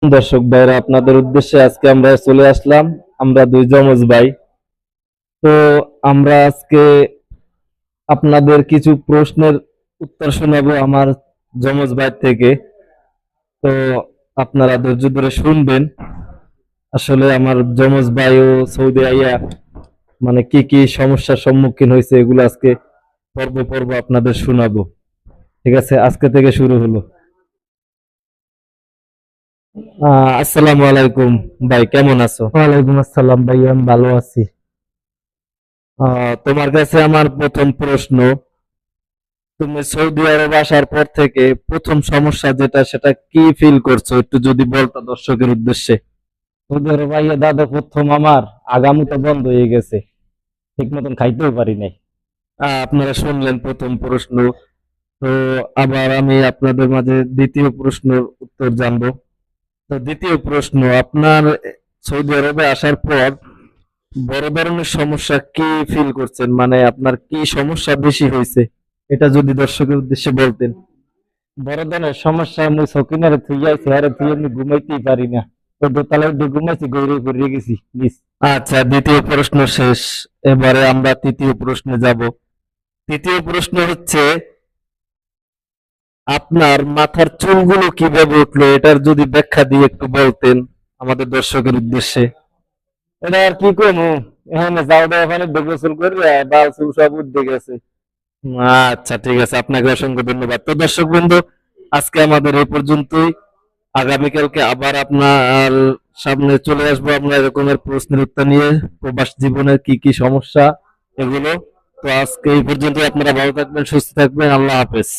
দর্শক ভাইরা, আপনাদের উদ্দেশ্যে আজকে আমরা চলে আসলাম। আমরা দুই যমজ ভাই। তো আমরা আজকে আপনাদের কিছু প্রশ্নের উত্তর শোনাবো আমার যমজ ভাই থেকে। তো আপনারা ধৈর্য ধরে শুনবেন। আসলে আমার যমজ ভাইও সৌদি আইয়া মানে কি কি সমস্যার সম্মুখীন হয়েছে এগুলো আজকে পর্ব পর্ব আপনাদের শোনাবো। ঠিক আছে, আজকে থেকে শুরু হলো। আসসালামু আলাইকুম ভাই, কেমন আছো? ওয়ালাইকুম আসসালাম ভাই, আমি ভালো আছি। তোমার কাছে আমার প্রথম প্রশ্ন, তুমি সৌদি আরব আসার পর থেকে প্রথম সমস্যা যেটা সেটা কি ফিল করছো, একটু যদি বলতা দর্শকের উদ্দেশ্যে। তোদের ভাইয়া দাদা প্রথম আমার আগামীটা বন্ধ হয়ে গেছে, ঠিক মতন খাইতেও পারি নাই। আপনারা শুনলেন প্রথম প্রশ্ন। তো আবার আমি আপনাদের মাঝে দ্বিতীয় প্রশ্নের উত্তর জানবো। তো দ্বিতীয় প্রশ্ন, আপনার সৌদি আরবে আসার পর বড় ধরনের সমস্যা কি ফিল করছেন, মানে আপনার কি সমস্যা বেশি হয়েছে, এটা যদি দর্শকের উদ্দেশ্যে বলতেন। বড় ধরনের সমস্যা, আমি সকিনারে থুইয়াছি, আরে তুই আমি ঘুমাইতেই পারি না। তো দোতলায় উঠে ঘুমাইছি, গৌরী পড়ে গেছি প্লিজ। আচ্ছা, দ্বিতীয় প্রশ্ন শেষ। এবারে আমরা তৃতীয় প্রশ্নে যাব। তৃতীয় প্রশ্ন হচ্ছে, আপনার মাথার চুলগুলো কিভাবে উঠলো, এটার যদি ব্যাখ্যা দিয়ে একটু বলতেন আমাদের দর্শকের উদ্দেশ্যে। এটা আর কি করবো, এখানে যাওয়া ওখানে গোসল করে বাল চুল সব উঠে গেছে। আচ্ছা, ঠিক আছে, আপনাকে অসংখ্য ধন্যবাদ। তো দর্শক বন্ধু, আজকে আমাদের এই পর্যন্তই। আগামীকালকে আবার আপনার সামনে চলে আসবো আমরা এরকমের প্রশ্নের উত্তর নিয়ে, প্রবাস জীবনের কি কি সমস্যা এগুলো। তো আজকে এই পর্যন্ত, আপনারা ভালো থাকবেন, সুস্থ থাকবেন, আল্লাহ হাফেজ।